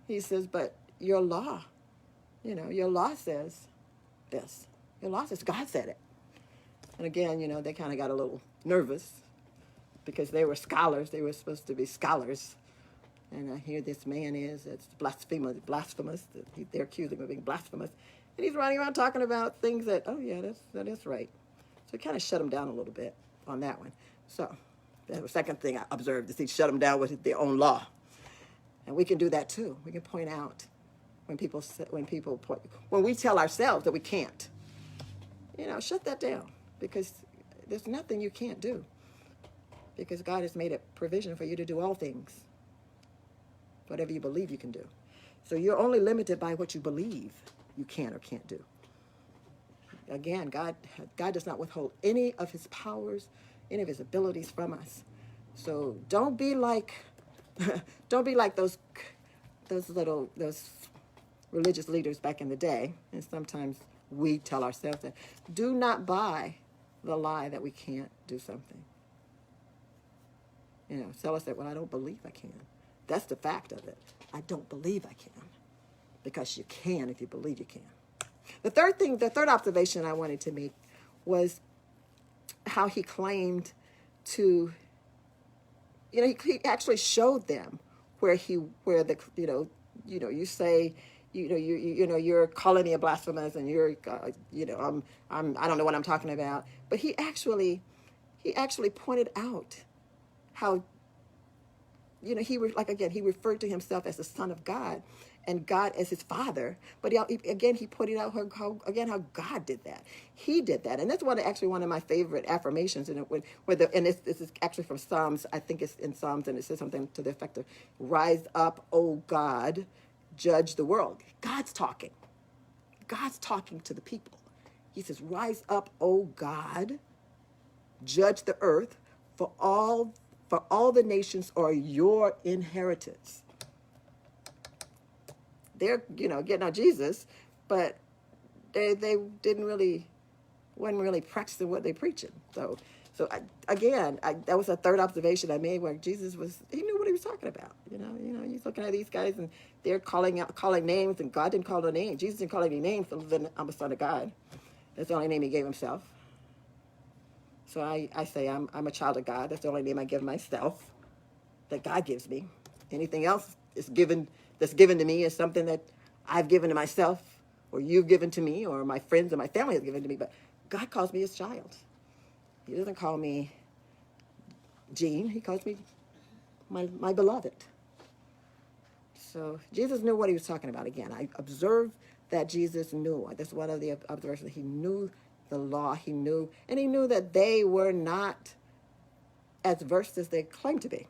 S1: he says, but your law says this. Your law says God said it. And again, they kind of got a little nervous because they were scholars. They were supposed to be scholars. And here this man it's blasphemous. They're accusing him of being blasphemous. And he's running around talking about things that that is right. So it kind of shut him down a little bit on that one. So the second thing I observed is he shut them down with their own law. And we can do that too. We can point out when we tell ourselves that we can't. Shut that down, because there's nothing you can't do. Because God has made a provision for you to do all things. Whatever you believe you can do. So you're only limited by what you believe you can or can't do. Again, God does not withhold any of his powers, any of his abilities from us. So don't be like those religious leaders back in the day. And sometimes we tell ourselves that. Do not buy the lie that we can't do something. Tell us that, well, I don't believe I can. That's the fact of it. I don't believe I can. Because you can if you believe you can. The third observation I wanted to make was how he claimed to, he actually showed them where you say, you're calling me a blasphemous, and you're, I don't know what I'm talking about. But he actually pointed out how, he referred to himself as the Son of God, and God as his Father. But he pointed out how God did that. He did that, and that's one of my favorite affirmations. And this is actually from Psalms. I think it's in Psalms, and it says something to the effect of, "Rise up, O God, judge the world." God's talking. God's talking to the people. He says, "Rise up, O God, judge the earth, for all the nations are your inheritance." They're, getting on Jesus, but they wasn't really practicing what they're preaching. So that was a third observation I made, where Jesus he knew what he was talking about. He's looking at these guys, and they're calling names, and God didn't call no name. Jesus didn't call any names other than, "I'm a son of God." That's the only name he gave himself. So I say I'm a child of God. That's the only name I give myself, that God gives me. Anything else that's given to me is something that I've given to myself, or you've given to me, or my friends or my family has given to me. But God calls me his child. He doesn't call me Jean. He calls me my beloved. So Jesus knew what he was talking about. Again, I observed that Jesus knew. That's one of the observations. He knew the law. He knew, and he knew that they were not as versed as they claimed to be.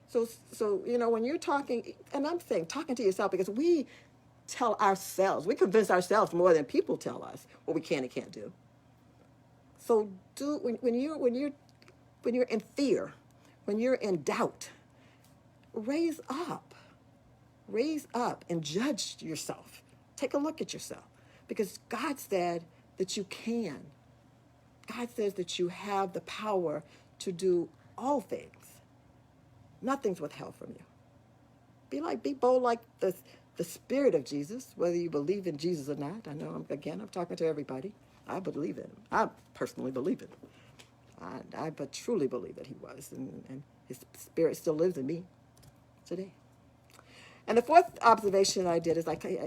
S1: So when you're talking, and I'm saying talking to yourself, because we tell ourselves, we convince ourselves more than people tell us what we can and can't do. So when you're in fear, when you're in doubt, raise up and judge yourself. Take a look at yourself, because God said that you can. God says that you have the power to do all things. Nothing's withheld from you. Be bold like the Spirit of Jesus, whether you believe in Jesus or not. I know, I'm talking to everybody. I believe in him. I personally believe in him. I but truly believe that he was, and his Spirit still lives in me today. And the fourth observation I did is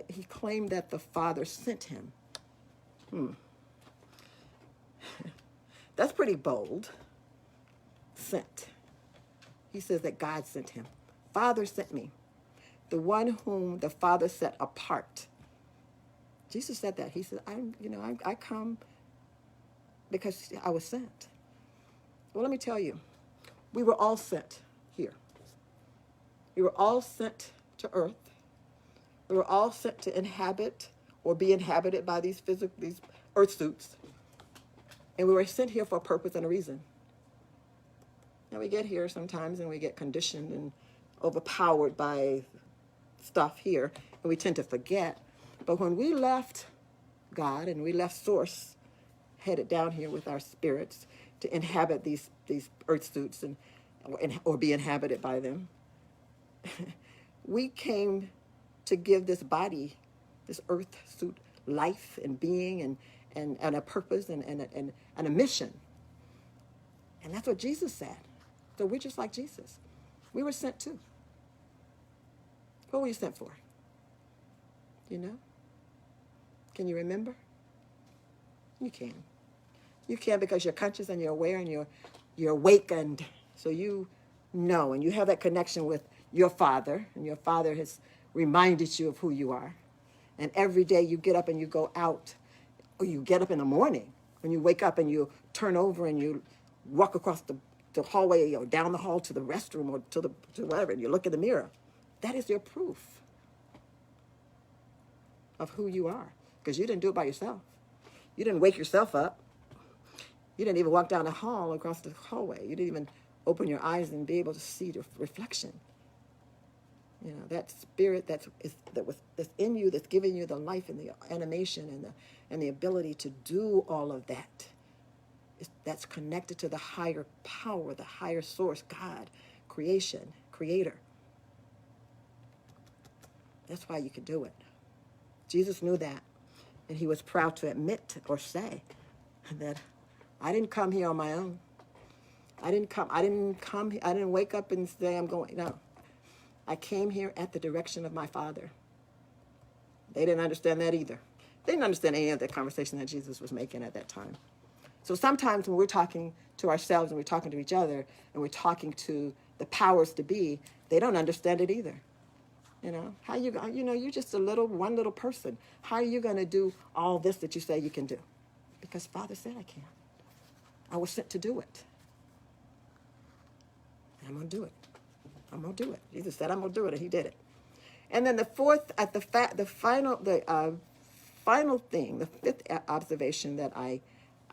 S1: he claimed that the Father sent him. That's pretty bold. Sent. He says that God sent him. Father sent me. The one whom the Father set apart. Jesus said that. He said, I come because I was sent. Well, let me tell you, we were all sent here. We were all sent to earth. We were all sent to inhabit or be inhabited by these earth suits. And we were sent here for a purpose and a reason. And we get here sometimes and we get conditioned and overpowered by stuff here, and we tend to forget. But when we left God and we left Source, headed down here with our spirits to inhabit these earth suits or be inhabited by them, we came to give this body, this earth suit, life and being and a purpose and a mission. And that's what Jesus said. So we're just like Jesus. We were sent too. What were you sent for? You know? Can you remember? You can. You can, because you're conscious and you're aware and you're awakened. So you know, and you have that connection with your Father, and your Father has reminded you of who you are. And every day you get up and you go out, or you get up in the morning when you wake up and you turn over and you walk across the hallway or down the hall to the restroom or to whatever, and you look in the mirror. That is your proof of who you are, because you didn't do it by yourself. You didn't wake yourself up. You didn't even walk down the hall across the hallway. You didn't even open your eyes and be able to see the reflection. You know, that spirit that's in you, that's giving you the life and the animation and the ability to do all of that. That's connected to the higher power, the higher source, God, creation, creator. That's why you could do it. Jesus knew that, and he was proud to admit or say that I didn't come here on my own. I didn't wake up and say I'm going. No. I came here at the direction of my Father. They didn't understand that either. They didn't understand any of the conversation that Jesus was making at that time. So sometimes when we're talking to ourselves and we're talking to each other and we're talking to the powers to be, they don't understand it either. You know, you're just one little person. How are you going to do all this that you say you can do? Because Father said I can. I was sent to do it. And I'm going to do it. I'm going to do it. Jesus said I'm going to do it, and he did it. And then the final thing, the fifth observation that I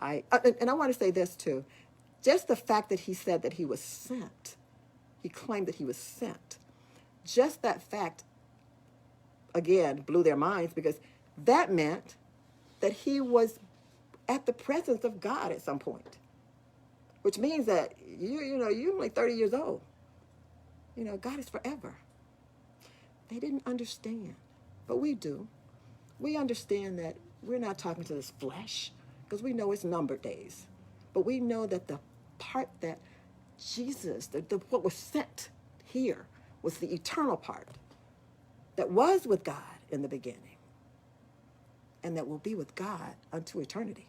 S1: want to say this too. Just the fact that he said that he was sent, he claimed that he was sent. Just that fact, again, blew their minds, because that meant that he was at the presence of God at some point, which means that you're only 30 years old. You know, God is forever. They didn't understand, but we do. We understand that we're not talking to this flesh, because we know it's numbered days. But we know that the part that Jesus, what was sent here, was the eternal part that was with God in the beginning and that will be with God unto eternity.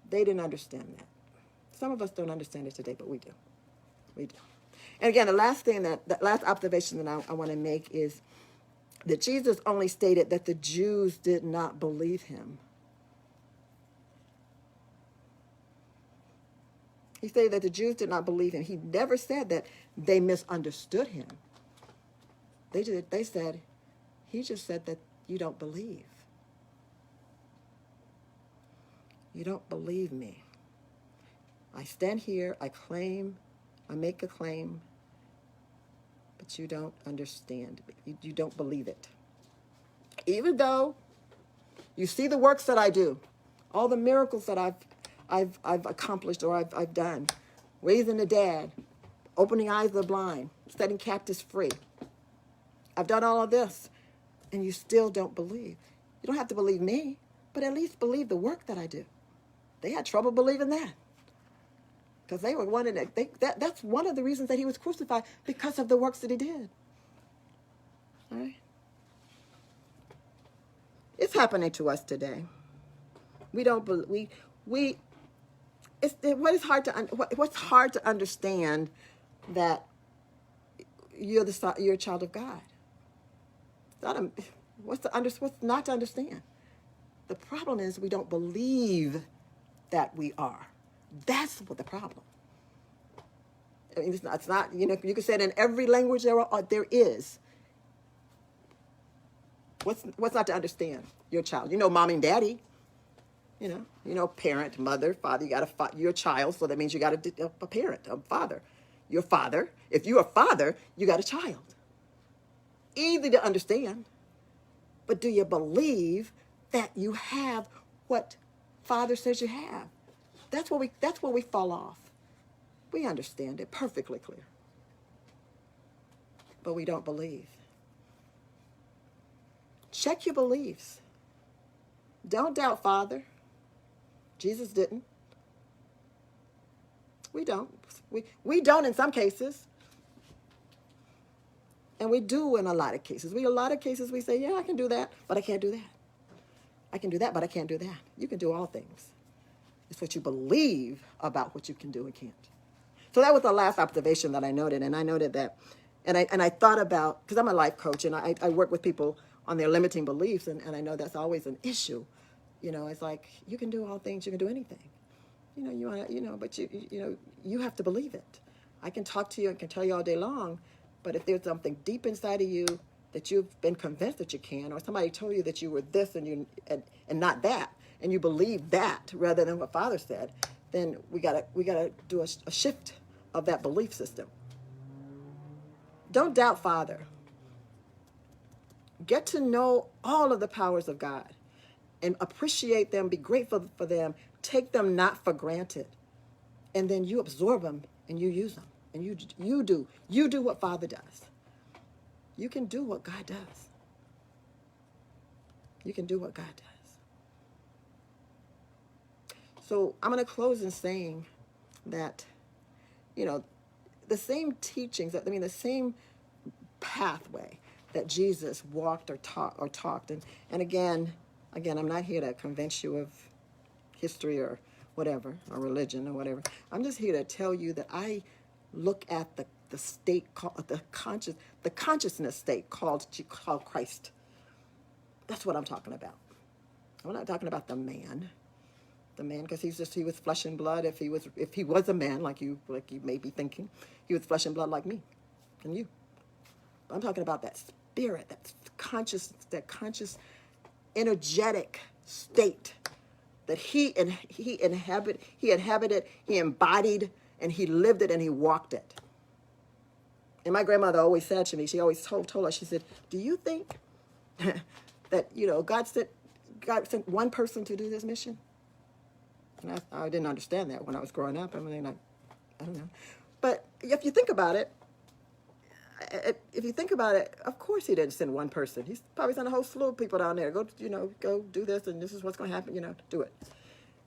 S1: They didn't understand that. some of us don't understand it today, but we do. We do. And again, the last observation that I want to make is that Jesus only stated that the Jews did not believe him. He stated that the Jews did not believe him. He never said that they misunderstood him. He just said that you don't believe. You don't believe me. I stand here, I make a claim, but you don't understand. You don't believe it. Even though you see the works that I do, all the miracles that I've accomplished or I've done, raising the dead, opening eyes of the blind, setting captives free. I've done all of this, and you still don't believe. You don't have to believe me, but at least believe the work that I do. They had trouble believing that, because they were wanting that's one of the reasons that he was crucified, because of the works that he did. All right? It's happening to us today. We don't believe. What's hard to understand that you're a child of God. What's not to understand? The problem is we don't believe that we are. That's what the problem. I mean, it's not. You can say it in every language there is. What's not to understand? Your child. Mommy and daddy. Parent, mother, father. You're a child, so that means you got a parent, a father. Your father. If you're a father, you got a child. Easy to understand. But do you believe that you have what Father says you have? That's where we fall off. We understand it perfectly clear. But we don't believe. Check your beliefs. Don't doubt Father. Jesus didn't. We don't. We don't in some cases. And we do in a lot of cases. A lot of cases we say, yeah, I can do that, but I can't do that. I can do that, but I can't do that. You can do all things. It's what you believe about what you can do and can't. So that was the last observation that I noted. And I noted that, and I thought about, because I'm a life coach, and I work with people on their limiting beliefs, and I know that's always an issue. It's like, you can do all things, you can do anything. But you have to believe it. I can talk to you and can tell you all day long, but if there's something deep inside of you that you've been convinced that you can, or somebody told you that you were this and not that, and you believe that rather than what Father said, then we gotta do a shift of that belief system. Don't doubt Father. Get to know all of the powers of God and appreciate them, be grateful for them, take them not for granted. And then you absorb them and you use them. And you do what Father does. You can do what God does. You can do what God does. So I'm going to close in saying that, the same teachings, the same pathway that Jesus walked or talked. And again, I'm not here to convince you of history or whatever, or religion or whatever. I'm just here to tell you that I look at the state called the consciousness state called Christ. That's what I'm talking about. I'm not talking about the man, because he was flesh and blood. If he was a man like you may be thinking, he was flesh and blood like me and you. But I'm talking about that spirit, that conscious, energetic state that he inhabited, he embodied, and he lived it, and he walked it. And my grandmother always said to me, she always told us, she said, do you think that, God sent one person to do this mission? And I didn't understand that when I was growing up. I don't know. But if you think about it, of course he didn't send one person. He's probably sent a whole slew of people down there. Go do this, and this is what's going to happen, do it.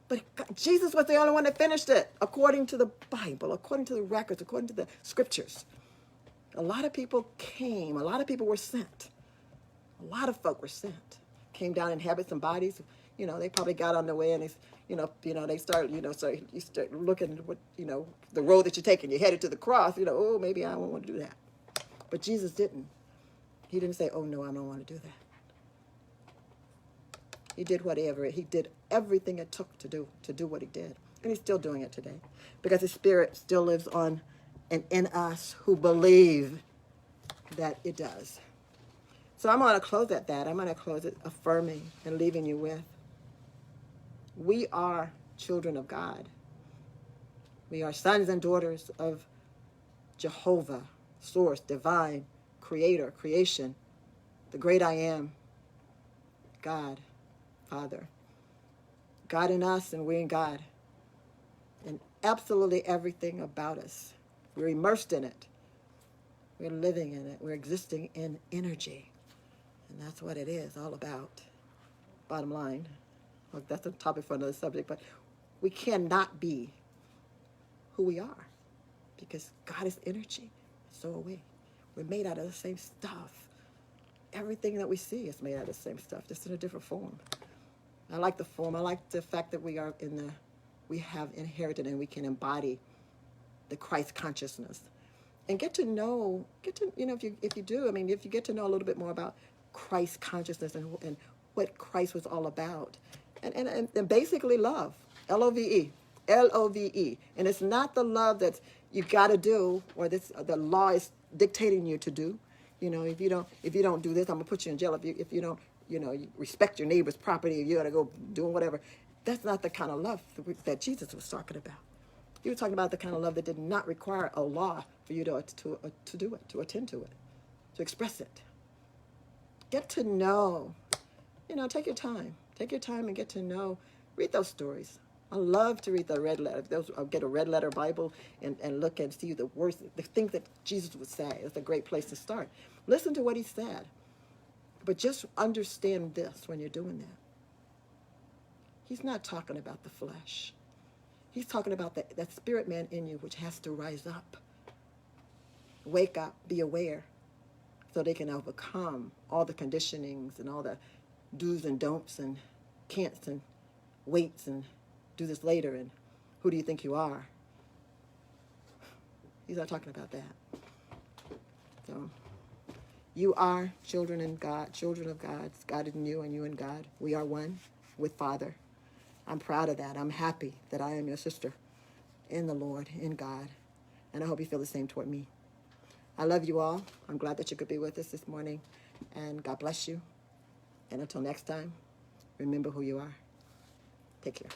S1: But Jesus was the only one that finished it, according to the Bible, according to the records, according to the scriptures. A lot of people came. A lot of people were sent. A lot of folk were sent. Came down and inhabited some bodies, they probably got on the way and they, they start, so you start looking at what, the road that you're taking. You're headed to the cross, oh, maybe I don't want to do that. But Jesus didn't. He didn't say, oh, no, I don't want to do that. He did everything it took to do what he did. And he's still doing it today because his spirit still lives on and in us who believe that it does. So I'm going to close at that. I'm going to close it affirming and leaving you with, we are children of God. We are sons and daughters of Jehovah, source, divine, creator, creation, the great I am, God, Father. God in us and we in God. And absolutely everything about us. We're immersed in it. We're living in it. We're existing in energy. And that's what it is all about. Bottom line. Well, that's a topic for another subject, but we cannot be who we are because God is energy. So are we. We're made out of the same stuff. Everything that we see is made out of the same stuff, just in a different form. I like the form. I like the fact that we have inherited and we can embody the Christ consciousness. And get to know, if you do, if you get to know a little bit more about Christ consciousness and what Christ was all about. And basically love, L-O-V-E. L-O-V-E. And it's not the love that you got to do or the law is dictating you to do. If you don't do this, I'm going to put you in jail. If you don't, you respect your neighbor's property, you got to go doing whatever. That's not the kind of love that Jesus was talking about. He was talking about the kind of love that did not require a law for you to do it, to attend to it, to express it. Get to know. Take your time. Take your time and get to know. Read those stories. I love to read the red letter. I'll get a red letter Bible and look and see the words, the things that Jesus would say. It's a great place to start. Listen to what he said. But just understand this when you're doing that. He's not talking about the flesh. He's talking about that spirit man in you which has to rise up. Wake up, be aware, so they can overcome all the conditionings and all the do's and don'ts and can'ts and waits and do this later and who do you think you are? He's not talking about that. So you are children in God, children of God. God in you and you in God. We are one with Father. I'm proud of that. I'm happy that I am your sister in the Lord, in God. And I hope you feel the same toward me. I love you all. I'm glad that you could be with us this morning. And God bless you. And until next time, remember who you are. Take care.